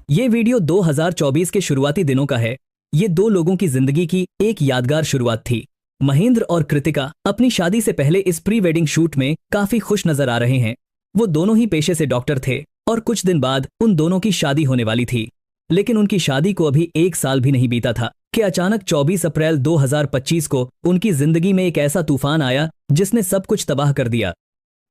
ये वीडियो 2024 के शुरुआती दिनों का है। ये दो लोगों की जिंदगी की एक यादगार शुरुआत थी। महेंद्र और कृतिका अपनी शादी से पहले इस प्री वेडिंग शूट में काफी खुश नजर आ रहे हैं। वो दोनों ही पेशे से डॉक्टर थे और कुछ दिन बाद उन दोनों की शादी होने वाली थी। लेकिन उनकी शादी को अभी 1 साल भी नहीं बीता था कि अचानक 24 अप्रैल 2025 को उनकी जिंदगी में एक ऐसा तूफान आया जिसने सब कुछ तबाह कर दिया।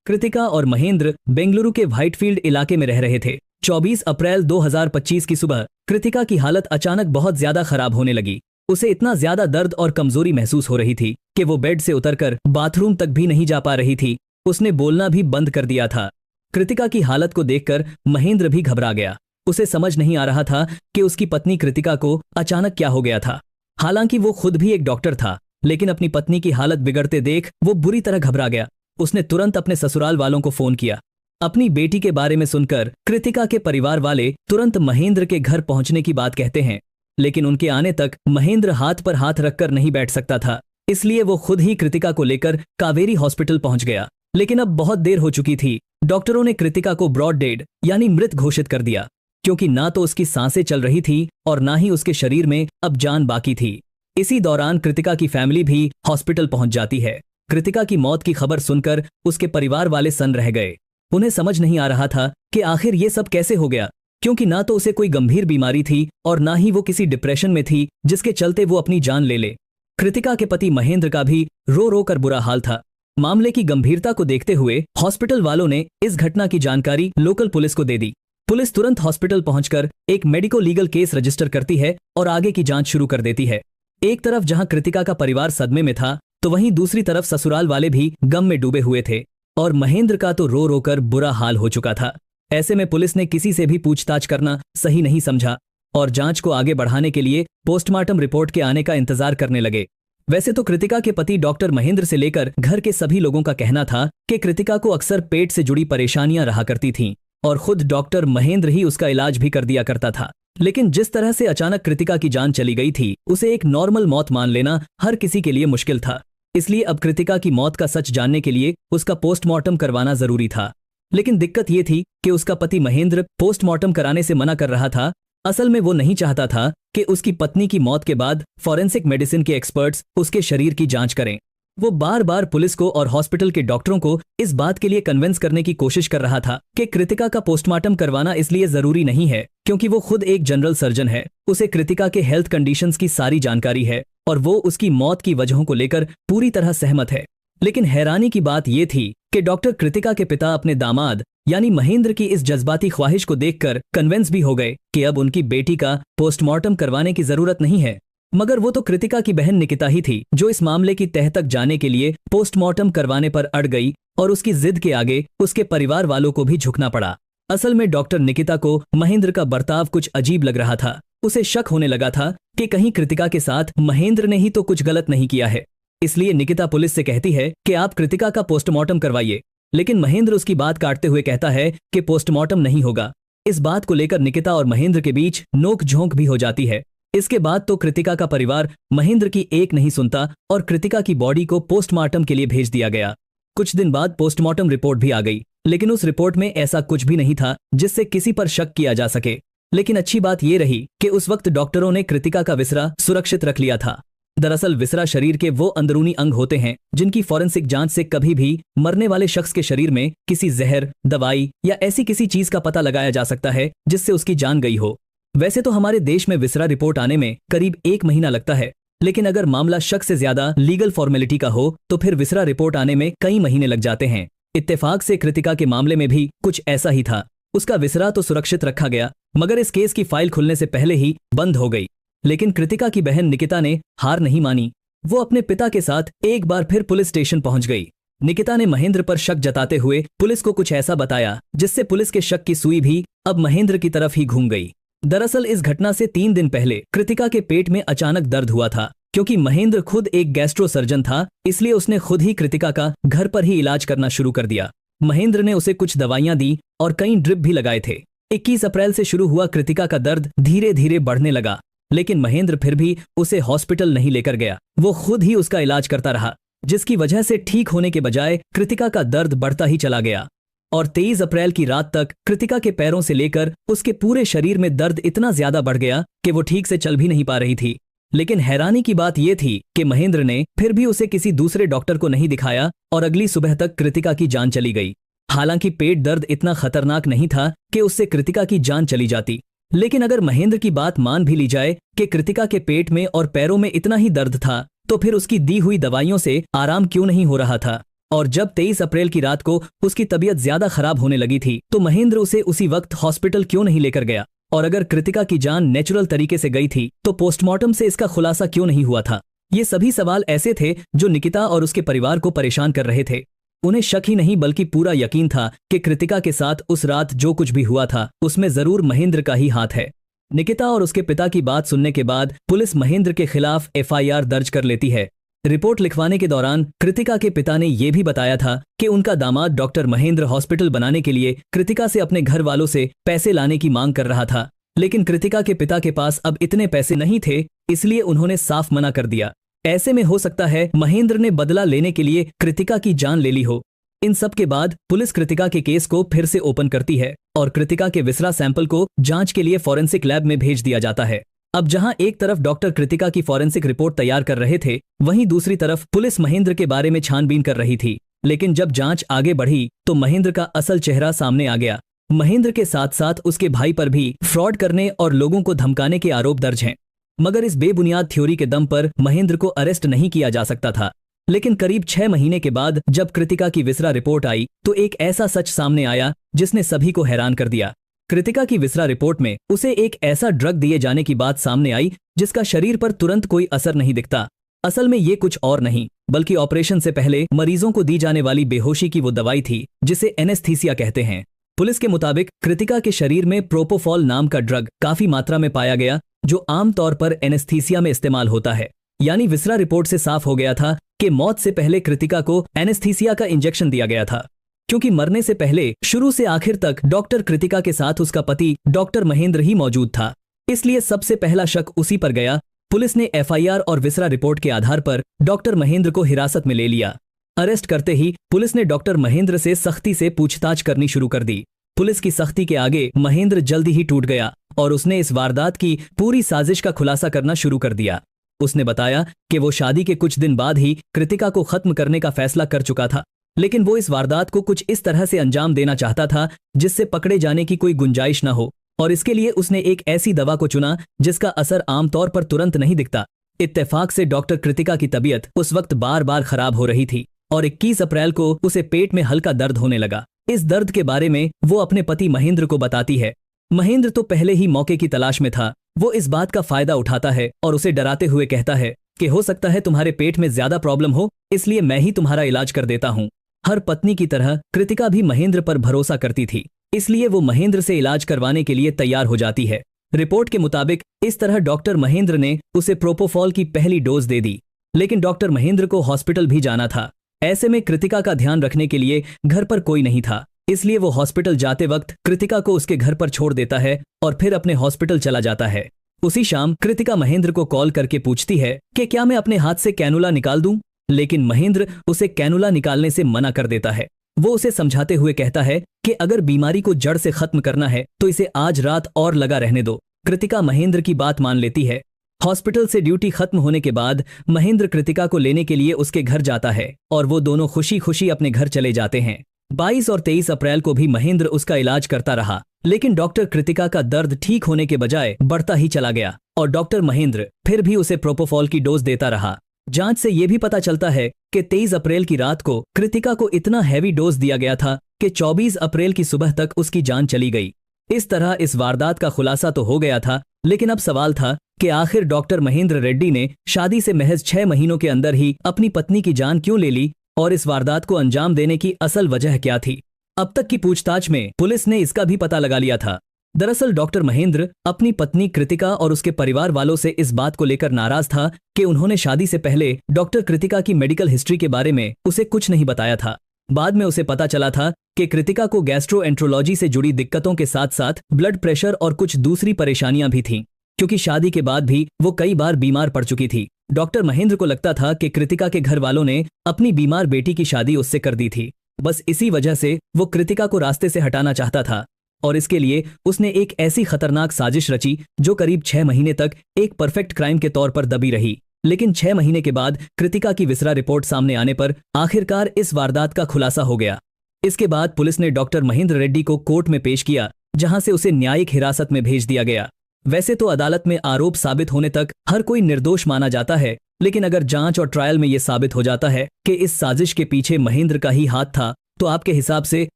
कृतिका और महेंद्र बेंगलुरु के व्हाइटफील्ड इलाके में रह रहे थे। 24 अप्रैल 2025 की सुबह कृतिका की हालत अचानक बहुत ज्यादा खराब होने लगी। उसे इतना ज्यादा दर्द और कमजोरी महसूस हो रही थी कि वो बेड से उतरकर बाथरूम तक भी नहीं जा पा रही थी। उसने बोलना भी बंद कर दिया था। कृतिका की हालत को देखकर महेंद्र भी घबरा गया। उसे समझ नहीं आ रहा था कि उसकी पत्नी कृतिका को अचानक क्या हो गया था। हालांकि वो खुद भी एक डॉक्टर था, लेकिन अपनी पत्नी की हालत बिगड़ते देख वो बुरी तरह घबरा गया। उसने तुरंत अपने ससुराल वालों को फोन किया। अपनी बेटी के बारे में सुनकर कृतिका के परिवार वाले तुरंत महेंद्र के घर पहुंचने की बात कहते हैं, लेकिन उनके आने तक महेंद्र हाथ पर हाथ रखकर नहीं बैठ सकता था। इसलिए वो खुद ही कृतिका को लेकर कावेरी हॉस्पिटल पहुंच गया। लेकिन अब बहुत देर हो चुकी थी। डॉक्टरों ने कृतिका को ब्रॉड डेड यानी मृत घोषित कर दिया, क्योंकि ना तो उसकी सांसें चल रही थी और ना ही उसके शरीर में अब जान बाकी थी। इसी दौरान कृतिका की फैमिली भी हॉस्पिटल पहुंच जाती है। कृतिका की मौत की खबर सुनकर उसके परिवार वाले सन्न रह गए। उन्हें समझ नहीं आ रहा था कि आखिर ये सब कैसे हो गया, क्योंकि ना तो उसे कोई गंभीर बीमारी थी और ना ही वो किसी डिप्रेशन में थी जिसके चलते वो अपनी जान ले ले। कृतिका के पति महेंद्र का भी रो रो कर बुरा हाल था। मामले की गंभीरता को देखते हुए हॉस्पिटल वालों ने इस घटना की जानकारी लोकल पुलिस को दे दी। पुलिस तुरंत हॉस्पिटल पहुंचकर एक मेडिको लीगल केस रजिस्टर करती है और आगे की जांच शुरू कर देती है। एक तरफ जहां कृतिका का परिवार सदमे में था, तो वहीं दूसरी तरफ ससुराल वाले भी गम में डूबे हुए थे और महेंद्र का तो रो रो कर बुरा हाल हो चुका था। ऐसे में पुलिस ने किसी से भी पूछताछ करना सही नहीं समझा और जांच को आगे बढ़ाने के लिए पोस्टमार्टम रिपोर्ट के आने का इंतजार करने लगे। वैसे तो कृतिका के पति डॉक्टर महेंद्र से लेकर घर के सभी लोगों का कहना था कि कृतिका को अक्सर पेट से जुड़ी परेशानियां रहा करती थीं और खुद डॉक्टर महेंद्र ही उसका इलाज भी कर दिया करता था। लेकिन जिस तरह से अचानक कृतिका की जान चली गई थी, उसे एक नॉर्मल मौत मान लेना हर किसी के लिए मुश्किल था। इसलिए अब कृतिका की मौत का सच जानने के लिए उसका पोस्टमार्टम करवाना जरूरी था। लेकिन दिक्कत ये थी कि उसका पति महेंद्र पोस्टमार्टम कराने से मना कर रहा था। असल में वो नहीं चाहता था कि उसकी पत्नी की मौत के बाद फॉरेंसिक मेडिसिन के एक्सपर्ट्स उसके शरीर की जांच करें। वो बार बार पुलिस को और हॉस्पिटल के डॉक्टरों को इस बात के लिए कन्विंस करने की कोशिश कर रहा था कि कृतिका का पोस्टमार्टम करवाना इसलिए जरूरी नहीं है क्योंकि वो खुद एक जनरल सर्जन है। उसे कृतिका के हेल्थ कंडीशंस की सारी जानकारी है और वो उसकी मौत की वजहों को लेकर पूरी तरह सहमत है। लेकिन हैरानी की बात यह थी कि डॉक्टर कृतिका के पिता अपने दामाद यानी महेंद्र की इस जज्बाती ख्वाहिश को देखकर कन्विंस भी हो गए कि अब उनकी बेटी का पोस्टमार्टम करवाने की जरूरत नहीं है। मगर वो तो कृतिका की बहन निकिता ही थी जो इस मामले की तह तक जाने के लिए पोस्टमार्टम करवाने पर अड़ गई और उसकी जिद के आगे उसके परिवार वालों को भी झुकना पड़ा। असल में डॉक्टर निकिता को महेंद्र का बर्ताव कुछ अजीब लग रहा था। उसे शक होने लगा था कि कहीं कृतिका के साथ महेंद्र ने ही तो कुछ गलत नहीं किया है। इसलिए निकिता पुलिस से कहती है कि आप कृतिका का पोस्टमार्टम करवाइए, लेकिन महेंद्र उसकी बात काटते हुए कहता है कि पोस्टमार्टम नहीं होगा। इस बात को लेकर निकिता और महेंद्र के बीच नोक झोंक भी हो जाती है। इसके बाद तो कृतिका का परिवार महेंद्र की एक नहीं सुनता और कृतिका की बॉडी को पोस्टमार्टम के लिए भेज दिया गया। कुछ दिन बाद पोस्टमार्टम रिपोर्ट भी आ गई, लेकिन उस रिपोर्ट में ऐसा कुछ भी नहीं था जिससे किसी पर शक किया जा सके। लेकिन अच्छी बात यह रही कि उस वक्त डॉक्टरों ने कृतिका का विसरा सुरक्षित रख लिया था। दरअसल विसरा शरीर के वो अंदरूनी अंग होते हैं जिनकी फॉरेंसिक जांच से कभी भी मरने वाले शख्स के शरीर में किसी जहर, दवाई या ऐसी किसी चीज का पता लगाया जा सकता है जिससे उसकी जान गई हो। वैसे तो हमारे देश में विसरा रिपोर्ट आने में करीब 1 महीना लगता है, लेकिन अगर मामला शक से ज्यादा लीगल फॉर्मेलिटी का हो तो फिर विसरा रिपोर्ट आने में कई महीने लग जाते हैं। इत्तेफाक से कृतिका के मामले में भी कुछ ऐसा ही था। उसका विसरा तो सुरक्षित रखा गया, मगर इस केस की फाइल खुलने से पहले ही बंद हो गई। लेकिन कृतिका की बहन निकिता ने हार नहीं मानी। वो अपने पिता के साथ एक बार फिर पुलिस स्टेशन पहुंच गई। निकिता ने महेंद्र पर शक जताते हुए पुलिस को कुछ ऐसा बताया जिससे पुलिस के शक की सुई भी अब महेंद्र की तरफ ही घूम गई। दरअसल इस घटना से 3 दिन पहले कृतिका के पेट में अचानक दर्द हुआ था। क्योंकि महेंद्र खुद एक गैस्ट्रो सर्जन था, इसलिए उसने खुद ही कृतिका का घर पर ही इलाज करना शुरू कर दिया। महेंद्र ने उसे कुछ दवाइयां दी और कई ड्रिप भी लगाए थे। 21 अप्रैल से शुरू हुआ कृतिका का दर्द धीरे धीरे बढ़ने लगा, लेकिन महेंद्र फिर भी उसे हॉस्पिटल नहीं लेकर गया। वो खुद ही उसका इलाज करता रहा, जिसकी वजह से ठीक होने के बजाय कृतिका का दर्द बढ़ता ही चला गया। और 23 अप्रैल की रात तक कृतिका के पैरों से लेकर उसके पूरे शरीर में दर्द इतना ज्यादा बढ़ गया कि वो ठीक से चल भी नहीं पा रही थी। लेकिन हैरानी की बात यह थी कि महेंद्र ने फिर भी उसे किसी दूसरे डॉक्टर को नहीं दिखाया और अगली सुबह तक कृतिका की जान चली गई। हालांकि पेट दर्द इतना खतरनाक नहीं था कि उससे कृतिका की जान चली जाती, लेकिन अगर महेंद्र की बात मान भी ली जाए कि कृतिका के पेट में और पैरों में इतना ही दर्द था, तो फिर उसकी दी हुई दवाइयों से आराम क्यों नहीं हो रहा था। और जब 23 अप्रैल की रात को उसकी तबीयत ज्यादा खराब होने लगी थी, तो महेंद्र उसे उसी वक्त हॉस्पिटल क्यों नहीं लेकर गया। और अगर कृतिका की जान नेचुरल तरीके से गई थी, तो पोस्टमार्टम से इसका खुलासा क्यों नहीं हुआ था। ये सभी सवाल ऐसे थे जो निकिता और उसके परिवार को परेशान कर रहे थे। उन्हें शक ही नहीं बल्कि पूरा यकीन था कि कृतिका के साथ उस रात जो कुछ भी हुआ था उसमें जरूर महेंद्र का ही हाथ है। निकिता और उसके पिता की बात सुनने के बाद पुलिस महेंद्र के खिलाफ एफआईआर दर्ज कर लेती है। रिपोर्ट लिखवाने के दौरान कृतिका के पिता ने यह भी बताया था कि उनका दामाद डॉक्टर महेंद्र हॉस्पिटल बनाने के लिए कृतिका से अपने घर वालों से पैसे लाने की मांग कर रहा था, लेकिन कृतिका के पिता के पास अब इतने पैसे नहीं थे, इसलिए उन्होंने साफ मना कर दिया। ऐसे में हो सकता है महेंद्र ने बदला लेने के लिए कृतिका की जान ले ली हो। इन सब के बाद पुलिस कृतिका के केस को फिर से ओपन करती है और कृतिका के विसरा सैंपल को जांच के लिए फॉरेंसिक लैब में भेज दिया जाता है। अब जहां एक तरफ डॉक्टर कृतिका की फॉरेंसिक रिपोर्ट तैयार कर रहे थे, वहीं दूसरी तरफ पुलिस महेंद्र के बारे में छानबीन कर रही थी। लेकिन जब जांच आगे बढ़ी तो महेंद्र का असल चेहरा सामने आ गया। महेंद्र के साथ साथ उसके भाई पर भी फ्रॉड करने और लोगों को धमकाने के आरोप दर्ज हैं। मगर इस बेबुनियाद थ्योरी के दम पर महेंद्र को अरेस्ट नहीं किया जा सकता था। लेकिन करीब 6 महीने के बाद जब कृतिका की विसरा रिपोर्ट आई, तो एक ऐसा सच सामने आया जिसने सभी को हैरान कर दिया। कृतिका की विसरा रिपोर्ट में उसे एक ऐसा ड्रग दिए जाने की बात सामने आई जिसका शरीर पर तुरंत कोई असर नहीं दिखता। असल में ये कुछ और नहीं बल्कि ऑपरेशन से पहले मरीजों को दी जाने वाली बेहोशी की वो दवाई थी जिसे एनेस्थीसिया कहते हैं। पुलिस के मुताबिक कृतिका के शरीर में प्रोपोफॉल नाम का ड्रग काफी मात्रा में पाया गया, जो आमतौर पर एनेस्थीसिया में इस्तेमाल होता है। यानी विसरा रिपोर्ट से साफ हो गया था कि मौत से पहले कृतिका को एनेस्थीसिया का इंजेक्शन दिया गया था। क्योंकि मरने से पहले शुरू से आखिर तक डॉक्टर कृतिका के साथ उसका पति डॉक्टर महेंद्र ही मौजूद था, इसलिए सबसे पहला शक उसी पर गया। पुलिस ने एफआईआर और विसरा रिपोर्ट के आधार पर डॉक्टर महेंद्र को हिरासत में ले लिया। अरेस्ट करते ही पुलिस ने डॉक्टर महेंद्र से सख्ती से पूछताछ करनी शुरू कर दी। पुलिस की सख्ती के आगे महेंद्र जल्दी ही टूट गया और उसने इस वारदात की पूरी साजिश का खुलासा करना शुरू कर दिया। उसने बताया कि वो शादी के कुछ दिन बाद ही कृतिका को खत्म करने का फैसला कर चुका था, लेकिन वो इस वारदात को कुछ इस तरह से अंजाम देना चाहता था जिससे पकड़े जाने की कोई गुंजाइश न हो, और इसके लिए उसने एक ऐसी दवा को चुना जिसका असर आमतौर पर तुरंत नहीं दिखता। इत्तेफाक से डॉक्टर कृतिका की तबीयत उस वक्त बार बार खराब हो रही थी और 21 अप्रैल को उसे पेट में हल्का दर्द होने लगा। इस दर्द के बारे में वो अपने पति महेंद्र को बताती है। महेंद्र तो पहले ही मौके की तलाश में था। वो इस बात का फायदा उठाता है और उसे डराते हुए कहता है कि हो सकता है तुम्हारे पेट में ज्यादा प्रॉब्लम हो, इसलिए मैं ही तुम्हारा इलाज कर देता हूँ। हर पत्नी की तरह कृतिका भी महेंद्र पर भरोसा करती थी, इसलिए वो महेंद्र से इलाज करवाने के लिए तैयार हो जाती है। रिपोर्ट के मुताबिक इस तरह डॉक्टर महेंद्र ने उसे प्रोपोफॉल की पहली डोज दे दी, लेकिन डॉक्टर महेंद्र को हॉस्पिटल भी जाना था। ऐसे में कृतिका का ध्यान रखने के लिए घर पर कोई नहीं था, इसलिए वो हॉस्पिटल जाते वक्त कृतिका को उसके घर पर छोड़ देता है और फिर अपने हॉस्पिटल चला जाता है। उसी शाम कृतिका महेंद्र को कॉल करके पूछती है कि क्या मैं अपने हाथ से कैनुला निकाल दूं, लेकिन महेंद्र उसे कैनुला निकालने से मना कर देता है। वो उसे समझाते हुए कहता है कि अगर बीमारी को जड़ से खत्म करना है तो इसे आज रात और लगा रहने दो। कृतिका महेंद्र की बात मान लेती है। हॉस्पिटल से ड्यूटी खत्म होने के बाद महेंद्र कृतिका को लेने के लिए उसके घर जाता है और वो दोनों खुशी खुशी अपने घर चले जाते हैं। 22 और 23 अप्रैल को भी महेंद्र उसका इलाज करता रहा, लेकिन डॉक्टर कृतिका का दर्द ठीक होने के बजाय बढ़ता ही चला गया और डॉक्टर महेंद्र फिर भी उसे प्रोपोफॉल की डोज देता रहा। जांच से यह भी पता चलता है कि 23 अप्रैल की रात को कृतिका को इतना हैवी डोज दिया गया था कि 24 अप्रैल की सुबह तक उसकी जान चली गई। इस तरह इस वारदात का खुलासा तो हो गया था, लेकिन अब सवाल था कि आखिर डॉक्टर महेंद्र रेड्डी ने शादी से महज 6 महीनों के अंदर ही अपनी पत्नी की जान क्यों ले ली और इस वारदात को अंजाम देने की असल वजह क्या थी। अब तक की पूछताछ में पुलिस ने इसका भी पता लगा लिया था। दरअसल डॉक्टर महेंद्र अपनी पत्नी कृतिका और उसके परिवार वालों से इस बात को लेकर नाराज था कि उन्होंने शादी से पहले डॉक्टर कृतिका की मेडिकल हिस्ट्री के बारे में उसे कुछ नहीं बताया था। बाद में उसे पता चला था कि कृतिका को गैस्ट्रोएंट्रोलॉजी से जुड़ी दिक्कतों के साथ साथ ब्लड प्रेशर और कुछ दूसरी परेशानियां भी थीं, क्योंकि शादी के बाद भी वो कई बार बीमार पड़ चुकी थी। डॉक्टर महेंद्र को लगता था कि कृतिका के घर वालों ने अपनी बीमार बेटी की शादी उससे कर दी थी, बस इसी वजह से वो कृतिका को रास्ते से हटाना चाहता था और इसके लिए उसने एक ऐसी खतरनाक साजिश रची जो करीब 6 महीने तक एक परफेक्ट क्राइम के तौर पर दबी रही। लेकिन 6 महीने के बाद कृतिका की विसरा रिपोर्ट सामने आने पर आखिरकार इस वारदात का खुलासा हो गया। इसके बाद पुलिस ने डॉक्टर महेंद्र रेड्डी को कोर्ट में पेश किया, जहां से उसे न्यायिक हिरासत में भेज दिया गया। वैसे तो अदालत में आरोप साबित होने तक हर कोई निर्दोष माना जाता है, लेकिन अगर जांच और ट्रायल में यह साबित हो जाता है कि इस साजिश के पीछे महेंद्र का ही हाथ था, तो आपके हिसाब से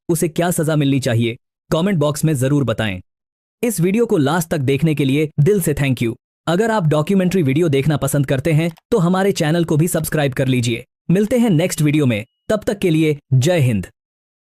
उसे क्या सजा मिलनी चाहिए? कमेंट बॉक्स में जरूर बताएं। इस वीडियो को लास्ट तक देखने के लिए दिल से थैंक यू। अगर आप डॉक्यूमेंट्री वीडियो देखना पसंद करते हैं तो हमारे चैनल को भी सब्सक्राइब कर लीजिए। मिलते हैं नेक्स्ट वीडियो में, तब तक के लिए जय हिंद।